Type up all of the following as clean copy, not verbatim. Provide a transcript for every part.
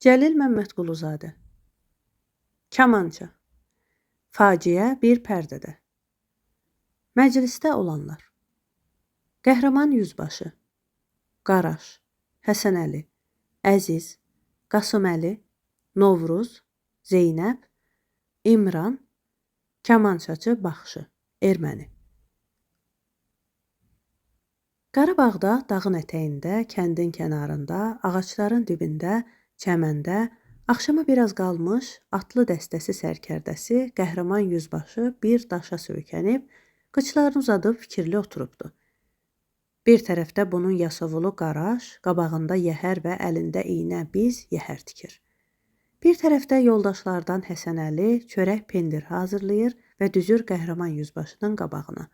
Cəlil Məmmədquluzadə. Kamança. Faciə bir pərdədə. Məclisdə olanlar. Qəhrəman yüzbaşı. Qaraş. Həsənəli. Əziz. Qasıməli. Novruz. Zeynəb. İmran. Kamançaçı Baxşı. Erməni. Qarabağda dağın ətəyində, kəndin kənarında, ağacların dibində, çəməndə, axşama biraz qalmış, atlı dəstəsi sərkərdəsi, qəhrəman yüzbaşı bir daşa söykənib, qıçlarını uzadıb fikirli oturubdu. Bir tərəfdə bunun yasovulu Qaraş, qabağında yəhər və əlində iynə biz yəhər tikir. Bir tərəfdə yoldaşlardan Həsənəli çörək pendir hazırlayır və düzür qəhrəman yüzbaşının qabağına.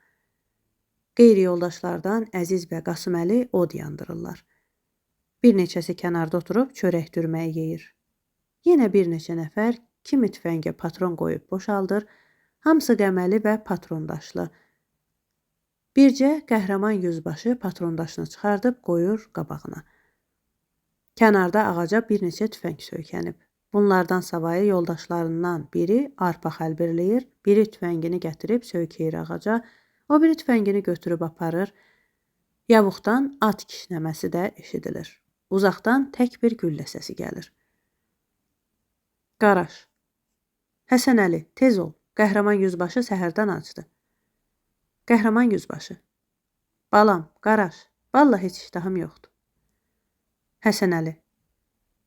Qeyri yoldaşlardan Əziz və Qasıməli od yandırırlar. Bir neçəsi kənarda oturub çörək dürməyi yeyir. Yenə bir neçə nəfər kimi tüfəngə patron qoyub boşaldır, hamısı qəməli və patrondaşlı. Bircə qəhrəman yüzbaşı patrondaşını çıxardıb qoyur qabağına. Kənarda ağaca bir neçə tüfəng söykənib. Bunlardan savayı yoldaşlarından biri arpa xəlbirləyir, biri tüfəngini gətirib söykəyir ağaca, o biri tüfəngini götürüb aparır. Yavuqdan at kişnəməsi də eşidilir. Uzaqdan tək bir güllə səsi gəlir. Qaraş. Həsənəli, tez ol. Qəhrəman yüzbaşı səhərdən acdı. Qəhrəman yüzbaşı. Balam, Qaraş, vallahi heç iştahım yoxdur. Həsənəli.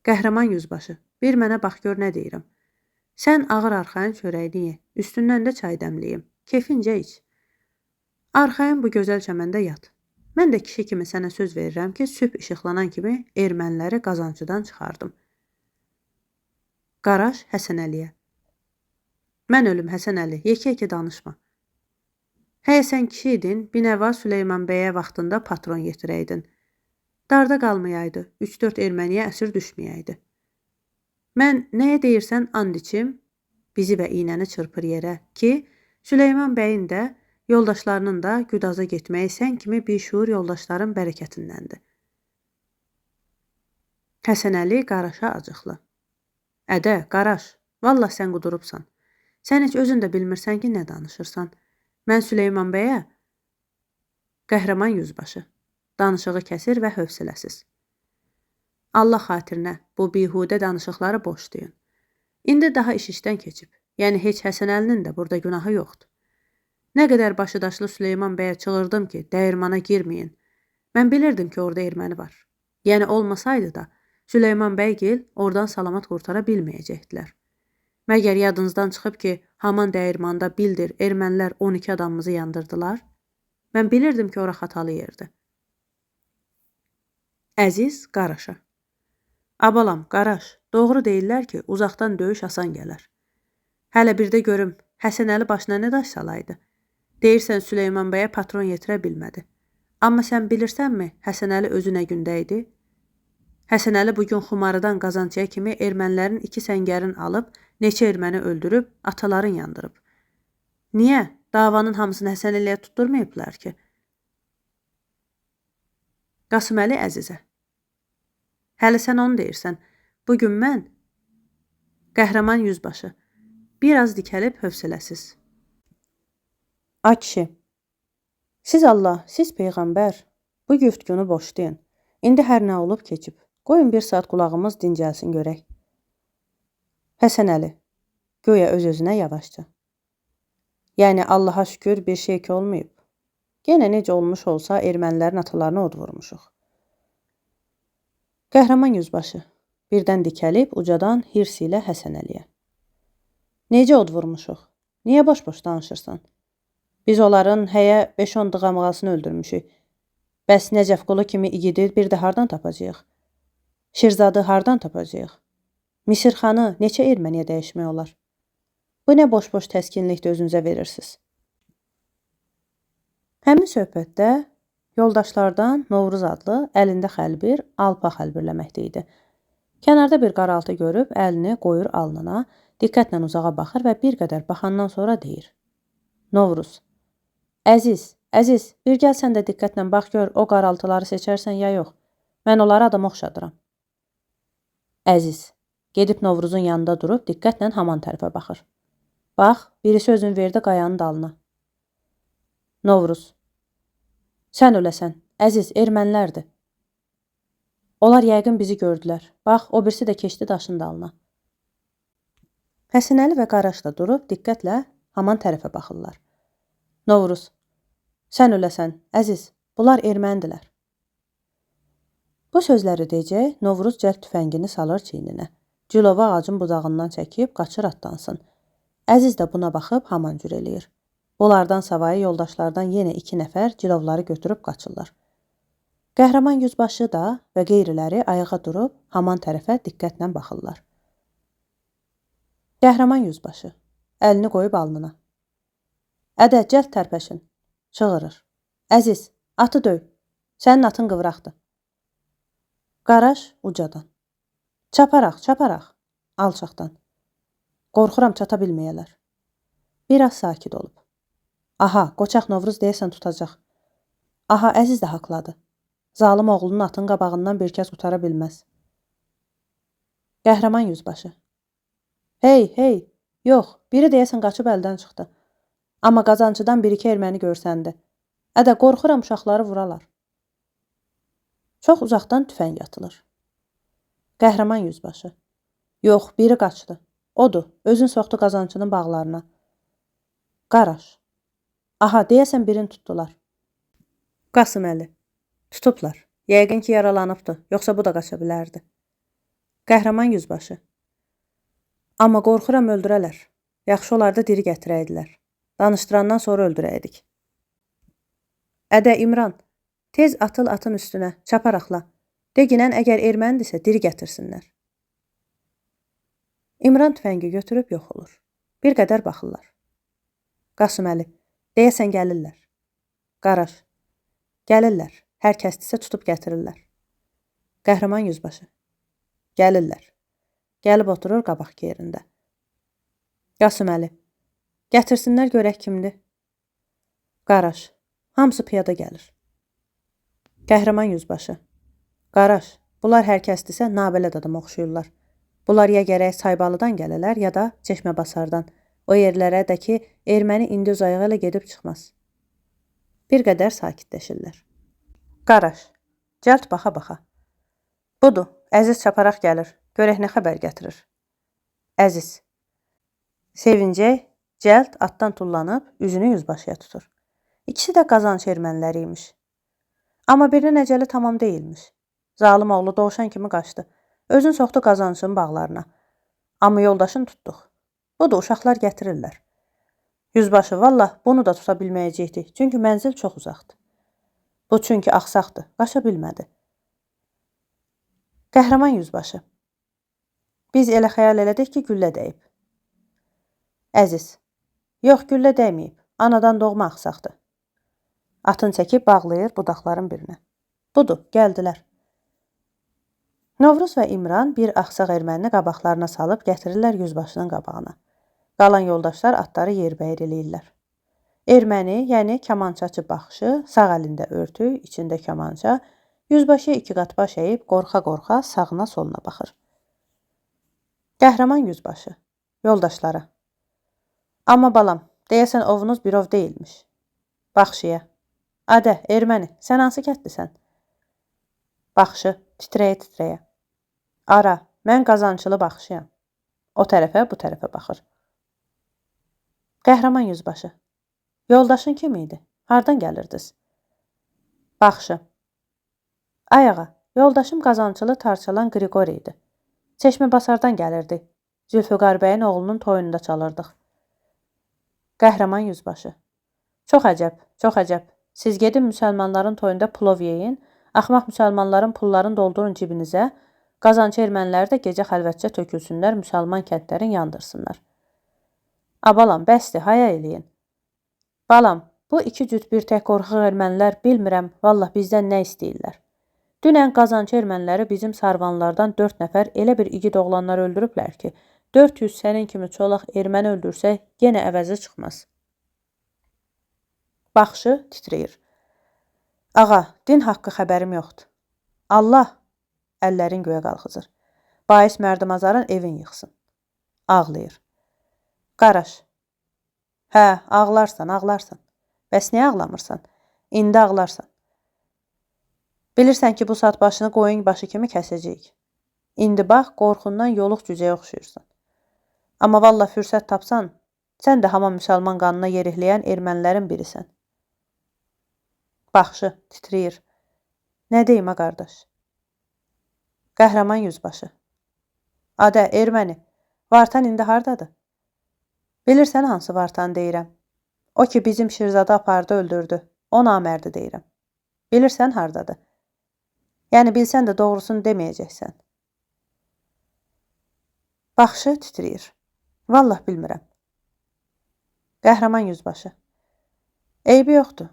Qəhrəman yüzbaşı, bir mənə bax gör nə deyirəm. Sən ağır arxayın çörəyini ye, üstündən də çay dəmləyim, kefincə iç. Arxayın bu gözəl çəməndə yat. Mən də kişi kimi sənə söz verirəm ki, sübh işıqlanan kimi erməniləri qazancıdan çıxardım. Qaraş Həsənəliyə. Mən ölüm Həsənəli, yekə-yekə danışma. Həyə sən kişi idin, binəva Süleyman bəyə vaxtında patron yetirəydin. Darda qalmayaydı, 3-4 erməniyə əsir düşməyəydi. Mən nəyə deyirsən and içim, bizi və iynəni çırpır yerə ki, Süleyman bəyin də, yoldaşlarının da Güdaza getməyi sən kimi bir şuur yoldaşların bərəkətindəndir. Həsənəli Qaraşa acıqlı. Ədə, Qaraş, vallah sən qudurubsan. Sən heç özün də bilmirsən ki, nə danışırsan. Mən Süleyman bəyə, qəhrəman yüzbaşı, danışığı kəsir və hövsələsiz. Allah xatirinə bu bihudə danışıqları boşlayın. İndi daha iş işdən keçib. Yəni heç Həsənəlinin də burada günahı yoxdur. Nə qədər başıdaşlı Süleyman bəyə çığırdım ki, dəyirmana girməyin. Mən bilirdim ki, orada erməni var. Yəni olmasaydı da, Süleyman bəygil oradan salamat qurtara bilməyəcəkdilər. Məgər yadınızdan çıxıb ki, haman dəyirmanda bildir, ermənilər 12 adamımızı yandırdılar. Mən bilirdim ki, ora xatalı yerdir. Əziz Qaraşa. Abalam, Qaraş, doğru deyirlər ki, uzaqdan döyüş asan gələr. Hələ bir də görüm, Həsənəli başına nə daş salaydı? Deyirsən Süleyman bəyə patron yetirə bilmədi. Amma sən bilirsənmi, Həsənəli özü nə gündə idi? Həsənəli bugün xumarıdan qazancıya kimi ermənilərin 2 səngərin alıb, neçə erməni öldürüb, ataların yandırıb. Niyə? Davanın hamısını Həsənəliyə tutturmayıblar ki? Qasıməli Əzizə. Hələ sən onu deyirsən. Bugün mən, qəhrəman yüzbaşı, biraz dikəlib hövsələsiz. Ay kişi, siz Allah, siz Peyğəmbər, bu güftgünü boşlayın. İndi hər nə olub keçib. Qoyun bir saat qulağımız dincəlsin görək. Həsənəli, göyə öz-özünə yavaşca. Yəni Allaha şükür bir şey ki olmayıb. Yenə necə olmuş olsa ermənilərin atalarına od vurmuşuq. Qəhrəman yüzbaşı, birdən dikəlib ucadan hirs ilə Həsənəliyə. Necə od vurmuşuq? Niyə boş-boş danışırsan? Biz onların həyə 5-10 dığamğasını öldürmüşük. Bəs Nəcəfqulu kimi igidi bir də hardan tapacağıq? Şirzadı hardan tapacağıq? Misirxanı neçə erməniyə dəyişmək olar? Bu nə boş-boş təskinlikdə özünüzə verirsiniz? Həmin söhbətdə yoldaşlardan Novruz adlı əlində xəlbir, alpa xəlbirləməkdə idi. Kənarda bir qaraltı görüb əlini qoyur alnına, diqqətlə uzağa baxır və bir qədər baxandan sonra deyir. Novruz. Əziz, bir gəl sən də diqqətlə bax gör, o qaraltıları seçərsən ya yox. Mən onları adama oxşadıram. Əziz. gedib Novruzun yanında durub diqqətlə haman tərəfə baxır. Bax, birisi özünü verdi qayanın dalına. Novruz. Sən öləsən, əziz, ermənilərdir. Onlar yəqin bizi gördülər. Bax, o birisi də keçdi daşın dalına. Həsənəli və Qaraş da durub diqqətlə haman tərəfə baxırlar. Novruz. Sən öləsən, əziz, bunlar ermənidilər. Bu sözləri deyəcək, Novruz cəld tüfəngini salır çiyninə. Cilovu ağacın budağından çəkib qaçır atlansın. Əziz də buna baxıb haman cür eləyir. Onlardan savayı yoldaşlardan yenə 2 nəfər cilovları götürüb qaçırlar. Qəhrəman yüzbaşı da və qeyriləri ayağa durub haman tərəfə diqqətlə baxırlar. Qəhrəman yüzbaşı əlini qoyub alnına. Ədə, cəld tərpəşin. Çığırır. Əziz, atı döy. Sənin atın qıvraqdır. Qaraş ucadan. Çaparaq, çaparaq. Alçaqdan. Qorxuram çata bilməyələr. Biraz sakit olub. Aha, qoçaq Novruz deyəsən tutacaq. Aha, əziz də haqladı. Zalım oğlunun atın qabağından bir kəs qutara bilməz. Qəhrəman yüzbaşı. Hey, hey, yox, biri deyəsən qaçıb əldən çıxdı. Amma qazancıdan 1-2 erməni görsəndi. Ədə, qorxuram uşaqları vuralar. Çox uzaqdan tüfəng atılır. Qəhrəman yüzbaşı. Yox, biri qaçdı. Odur, özün soxdu qazancının bağlarına. Qaraş. Aha, deyəsən birini tutdular. Qasıməli. Tutublar. Yəqin ki, yaralanıbdı, yoxsa bu da qaça bilərdi. Qəhrəman yüzbaşı. Amma qorxuram öldürələr. Yaxşı olar da diri gətirəydilər. Danışdırandan sonra öldürəydik. Ədə, İmran, tez atıl atın üstünə, çaparaqla. Deginən əgər ermənidirsə diri gətirsinlər. İmran tüfəngi götürüb yox olur. Bir qədər baxırlar. Qasıməli, deyəsən gəlirlər. Qaraş, gəlirlər. Hər kəsdisə tutub gətirirlər. Qəhrəman yüzbaşı, gəlirlər. Gəlib oturur qabaq yerində. Qasıməli, gətirsinlər görək kimdir. Qaraş, hamısı piyada gəlir. Qəhrəman yüzbaşı, Qaraş, bunlar hər kəsdisə nabələd adam oxşuyurlar. Bunlar ya gərək Saybalıdan gəlirlər, ya da Çeşməbasardan. O yerlərə də ki, erməni indi öz ayağı ilə gedib çıxmaz. Bir qədər sakitləşirlər. Qaraş, cəld baxa-baxa. Budur, Əziz çaparaq gəlir. Görək nə xəbər gətirir. Əziz. Sevincək, cəld atdan tullanıb, üzünü yüzbaşıya tutur. İkisi də qazanc erməniləri imiş. Amma birinin əcəli tamam deyilmiş. Zalım oğlu doğuşan kimi qaçdı. Özün soxdu qazancın bağlarına. Amma yoldaşını tutduq. Budur, uşaqlar gətirirlər. Yüzbaşı, vallah, bunu da tuta bilməyəcəkdik. Çünki mənzil çox uzaqdır. Bu çünki axsaqdır. Qaça bilmədi. Qəhrəman yüzbaşı. Biz elə xəyal elədik ki, güllə dəyib. Əziz. Yox, güllə dəyməyib. Anadan doğma axsaqdır. Atın çəkib bağlayır budaqların birinə. Budur, gəldilər. Novruz və İmran bir axsaq ermənini qabaqlarına salıb gətirirlər yüzbaşının qabağına. Qalan yoldaşlar atları yerbəyir eləyirlər. Erməni, yəni kamançaçı baxışı, sağ əlində örtük, içində kamança, yüzbaşıya 2 qat baş əyib qorxa-qorxa sağına soluna baxır. Qəhrəman yüzbaşı, yoldaşlara. Amma balam, deyəsən ovunuz bir ov deyilmiş. Baxşıya. Adə, erməni, sən hansı kətlisən? Baxşı, titrəyə-titrəyə. Ara, mən qazancılı baxşıyam. O tərəfə, bu tərəfə baxır. Qəhrəman yüzbaşı. Yoldaşın kim idi? Hardan gəlirdiniz? Baxşı. Ayağa, yoldaşım qazancılı Tarçalan Qriqori idi. Çeşməbasardan gəlirdi. Zülfüqar bəyin oğlunun toyunda çalırdıq. Qəhrəman yüzbaşı. Çox əcəb, çox əcəb. Siz gedin müsəlmanların toyunda plov yeyin, axmaq müsəlmanların pullarını doldurun cibinizə, qazancı ermənilər də gecə xəlvətcə tökülsünlər, müsəlman kəndlərin yandırsınlar. Balam, bəsdir, haya eləyin. Balam, bu 2 cüt bir tək qorxaq ermənilər bilmirəm, vallah bizdən nə istəyirlər. Dünən qazancı erməniləri bizim sarvanlardan 4 nəfər elə bir igid oğlanlar öldürüblər ki, 400 sənin kimi çolaq erməni öldürsək, yenə əvəzi çıxmaz. Baxışı titrəyir. Ağa, din haqqı xəbərim yoxdur. Allah, əllərin göyə qalxızır. Bais Mərdimazarın evin yıxsın. Ağlayır. Qaraş. Hə, ağlarsan, ağlarsan. Bəs niyə ağlamırsan? İndi ağlarsan. Bilirsən ki, bu saat başını qoyun başı kimi kəsəcəyik. İndi bax, qorxundan yoluq cücəyə oxşuyursan. Amma valla fürsət tapsan, sən də hamam müsəlman qanına yerihləyən ermənilərin birisən. Baxışı titriyir. Nə deyim, qardaş? Qəhrəman yüzbaşı. Adə, erməni. Vartan indi hardadır? Bilirsən hansı Vartan deyirəm? O ki bizim Şirzadı apardı öldürdü. O namərdi deyirəm. Bilirsən hardadır? Yəni bilsən də doğrusunu deməyəcəksən. Baxışı titriyir. Vallah bilmirəm. Qəhrəman yüzbaşı. Eybi yoxdur.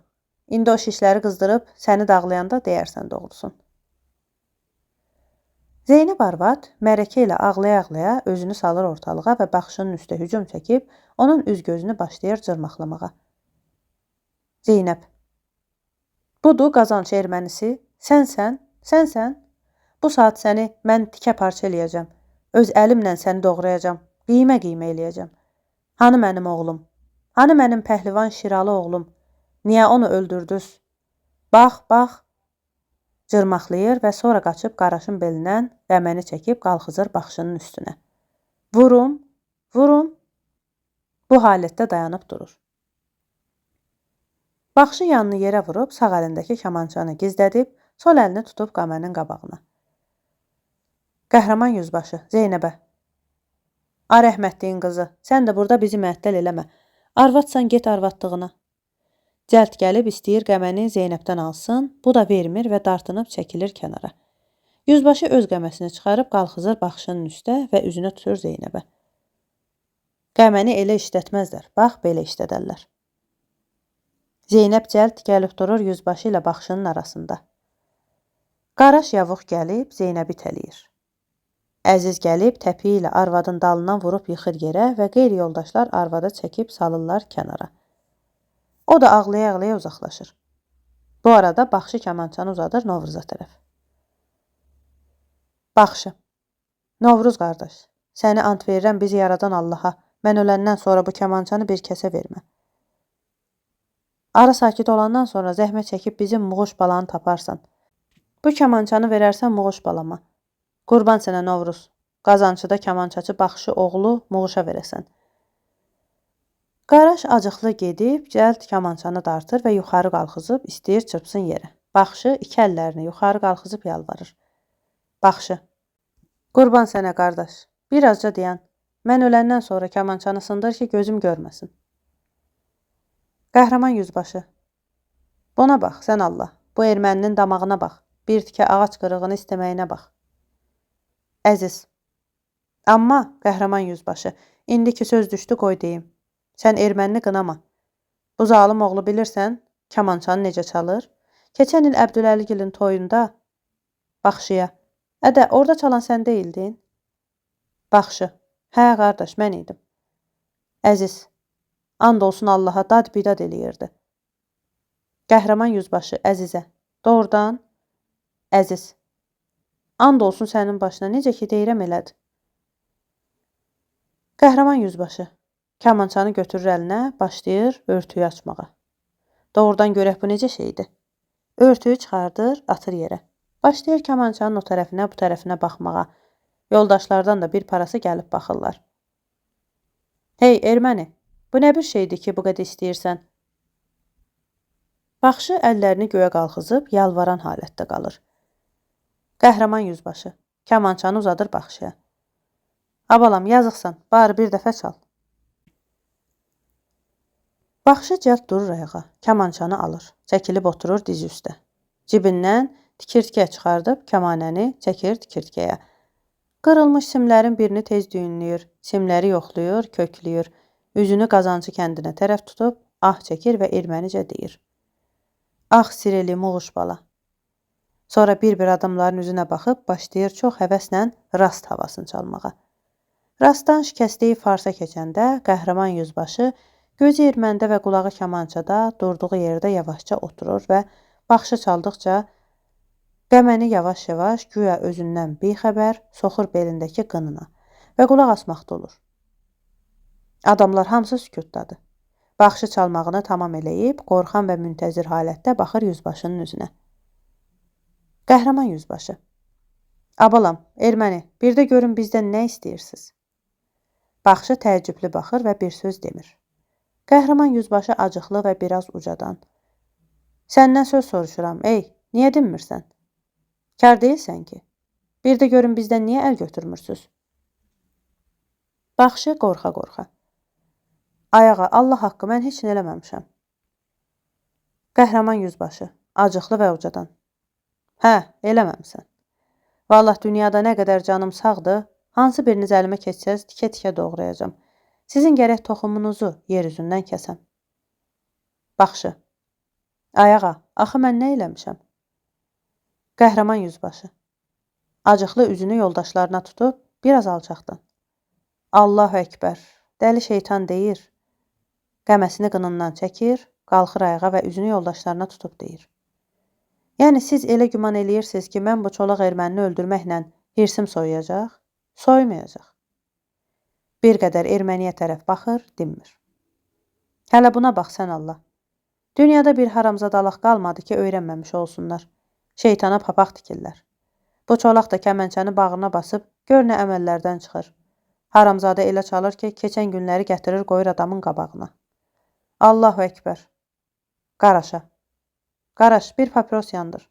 İndi o şişləri qızdırıb səni dağlayanda deyərsən doğrusun. Zeynəb arvad mərəkə ilə ağlaya-ağlaya özünü salır ortalığa və baxışının üstə hücum çəkib onun üz-gözünü başlayır cırmaqlamağa. Zeynəb. Budur qazanç ermənisi. Sənsən. Bu saat səni mən tikə parça eləyəcəm. Öz əlimlə səni doğrayacam. Qiymə eləyəcəm. Hanı mənim oğlum? Hanı mənim pəhlivan Şiralı oğlum? Niyə onu öldürdünüz? Bax. Cırmaqlayır və sonra qaçıb Qaraşın belindən qəməni çəkib qalxızır baxışının üstünə. Vurum. Bu halətdə dayanıb durur. Baxışı yanını yerə vurub sağ əlindəki kamançanı gizlədib, sol əlini tutub qəmənin qabağına. Qəhrəman yüzbaşı, Zeynəbə. Rəhmətliyin qızı, sən də burada bizi məəttəl eləmə. Arvadsan get arvadlığına. Cəld gəlib istəyir qəməni Zeynəbdən alsın, bu da vermir və dartınıb çəkilir kənara. Yüzbaşı öz qəməsini çıxarıb qalxızır baxışının üstə və üzünə tutur Zeynəbə. Qəməni elə işlətməzlər, bax belə işlədərlər. Zeynəb cəld gəlib durur yüzbaşı ilə baxışının arasında. Qaraş yavuq gəlib Zeynəbi təliyir. Əziz gəlib təpiyi ilə arvadın dalından vurub yıxır yerə və qeyri yoldaşlar arvada çəkib salırlar kənara. O da ağlaya-ağlaya uzaqlaşır. Bu arada baxışı kamançanı uzadır Novruza tərəf. Baxışı. Novruz qardaş, səni ant verirəm bizi yaradan Allaha. Mən öləndən sonra bu kamançanı bir kəsə vermə. Ara sakit olandan sonra zəhmət çəkib bizim Muğuş balanı taparsan. Bu kamançanı verərsən Muğuş balama. Qurban sənə Novruz. Qazançıda kamançaçı baxışı oğlu Muğuşa verəsən. Qaraş acıqlı gedib, cəld kamançanı dartır və yuxarı qalxızıb istəyir çırpsın yerə. Baxışı iki əllərini yuxarı qalxızıb yalvarır. Baxışı. Qurban sənə qardaş. Birazca dayan. Mən öləndən sonra kamançanı sındır ki, gözüm görməsin. Qəhrəman yüzbaşı. Buna bax, sən Allah. Bu erməninin damağına bax. Bir tikə ağac qırığını istəməyinə bax. Əziz. Amma, qəhrəman yüzbaşı, indiki söz düşdü qoy deyim. Sən ermənini qınama. Bu zalım oğlu bilirsən, kamançanı necə çalır? Keçən il Əbdüləligilin toyunda Baxışıya. Ədə, orada çalan sən deyildin? Baxışı. Hə, qardaş, mən idim. Əziz. And olsun Allaha dad bidad eləyirdi. Qəhrəman yüzbaşı, Əzizə. Doğrudan? Əziz. And olsun sənin başına, necə ki deyirəm elədi. Qəhrəman yüzbaşı. Kamançanı götürür əlinə, başlayır örtüyü açmağa. Doğrudan görək bu necə şeydir. Örtüyü çıxardır, atır yerə. Başlayır kamançanın o tərəfinə, bu tərəfinə baxmağa. Yoldaşlardan da bir parası gəlib baxırlar. Hey, erməni, bu nə bir şeydir ki, bu qədər istəyirsən? Baxışı əllərini göyə qalxızıb, yalvaran halətdə qalır. Qəhrəman yüzbaşı, kamançanı uzadır baxışıya. Abalam, yazıqsan, bari bir dəfə çal. Baxışı cəld durur ayağa, kamançanı alır, çəkilib oturur dizi üstə. Cibindən tikirtkə çıxardıb kamanəni çəkir tikirtkəyə. Qırılmış simlərin birini tez düyünləyir, simləri yoxlayır, kökləyir. Üzünü Qazancı kəndinə tərəf tutub, ah çəkir və ermənicə deyir. Ah sireli Muğuş bala. Sonra bir-bir adamların üzünə baxıb başlayır çox həvəslə rast havasını çalmağa. Rastdan şikəstliyi farsa keçəndə qəhrəman yüzbaşı gözü erməndə və qulağı kamançada durduğu yerdə yavaşca oturur və baxışı çaldıqca Qəməni yavaş-yavaş, güya özündən bixəbər soxur belindəki qınına və qulaq asmaqda olur. Adamlar hamısı sükutdadır. Baxışı çalmağını tamam eləyib, qorxan və müntəzir halətdə baxır yüzbaşının üzünə. Qəhrəman yüzbaşı. Abalam, erməni, bir də görün bizdən nə istəyirsiniz? Baxışı təəccüblü baxır və bir söz demir. Qəhrəman yüzbaşı acıqlı və biraz ucadan. Səndən söz soruşuram, ey, niyə dinmirsən? Kar deyilsən ki. Bir də görün bizdən niyə əl götürmürsünüz? Baxışı qorxa-qorxa. Ayağa, Allah haqqı, mən heç nə eləməmişəm. Qəhrəman yüzbaşı, acıqlı və ucadan. Hə, eləməmsən. Vallah dünyada nə qədər canım sağdır, hansı biriniz əlimə keçsəz tikə-tikə doğrayacam. Sizin gərək toxumunuzu yer üzündən kəsəm. Baxışı. Ayağa, axı mən nə eləmişəm? Qəhrəman yüzbaşı. Acıqlı üzünü yoldaşlarına tutub, biraz alçaqdan. Allahu Əkbər, dəli şeytan deyir. Qəməsini qınından çəkir, qalxır ayağa və üzünü yoldaşlarına tutub deyir. Yəni siz elə güman eləyirsiniz ki, mən bu çolaq ermənini öldürməklə hirsim soyuyacaq? Soymayacaq. Bir qədər erməniyə tərəf baxır, dinmir. Hələ buna bax sən Allah. Dünyada bir haramzadalıq qalmadı ki, öyrənməmiş olsunlar. Şeytana papaq tikirlər. Bu çolaq da kəmənçəni bağrına basıb, gör nə əməllərdən çıxır. Haramzadə elə çalır ki, keçən günləri gətirir qoyur adamın qabağına. Allahu Əkbər. Qaraşa. Qaraş, bir papiros yandır.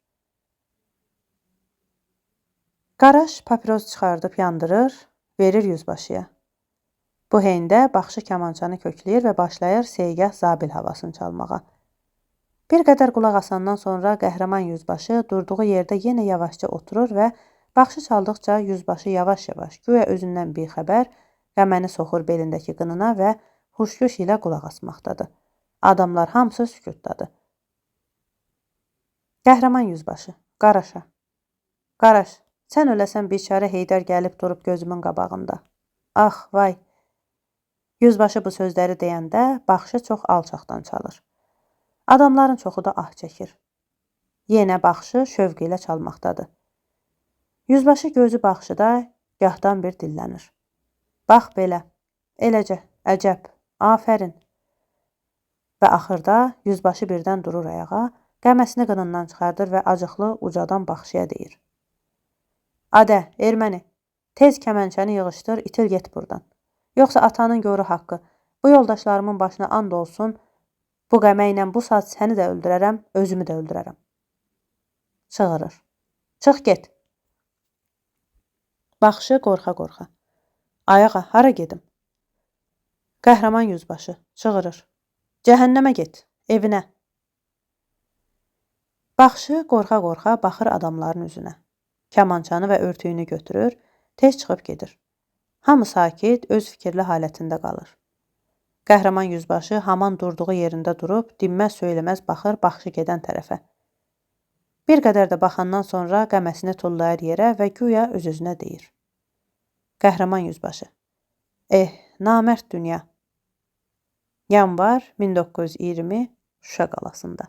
Qaraş papiros çıxardıb yandırır, verir yüzbaşıya. Bu heyndə baxışı kamançanı kökləyir və başlayır seygah zabil havasını çalmağa. Bir qədər qulaq asandan sonra qəhrəman yüzbaşı durduğu yerdə yenə yavaşca oturur və baxışı çaldıqca yüzbaşı yavaş-yavaş, güya özündən bixəbər, qəməni soxur belindəki qınına və huşluş ilə qulaq asmaqdadır. Adamlar hamısı sükutdadır. Qəhrəman yüzbaşı, Qaraşa. Qaraş, sən öləsən biçarə Heydər gəlib durub gözümün qabağında. Ax, vay. Yüzbaşı bu sözləri deyəndə baxışı çox alçaqdan çalır. Adamların çoxu da ah çəkir. Yenə baxışı şövq ilə çalmaqdadır. Yüzbaşı gözü baxışıda gahdan bir dillənir. Bax belə, eləcə, əcəb, afərin. Və axırda yüzbaşı birdən durur ayağa, qəməsini qınından çıxardır və acıqlı ucadan baxışıya deyir. Adə, erməni, tez kəmənçəni yığışdır, itil get buradan. Yoxsa atanın yoru haqqı, bu yoldaşlarımın başına and olsun, bu qəməklə bu saat səni də öldürərəm, özümü də öldürərəm. Çığırır. Çıx get. Baxışı qorxa-qorxa. Ayağa, hara gedim? Qəhrəman yüzbaşı, çığırır. Cəhənnəmə get, evinə. Baxışı qorxa-qorxa baxır adamların üzünə. Kamançanı və örtüyünü götürür, tez çıxıb gedir. Hamı sakit, öz fikirli halətində qalır. Qəhrəman yüzbaşı haman durduğu yerində durub, dinməz söyləməz baxır baxışı gedən tərəfə. Bir qədər də baxandan sonra qəməsini tullayır yerə və güya öz-özünə deyir. Qəhrəman yüzbaşı. Namərd dünya. Yanvar 1920 Şuşa qalasında.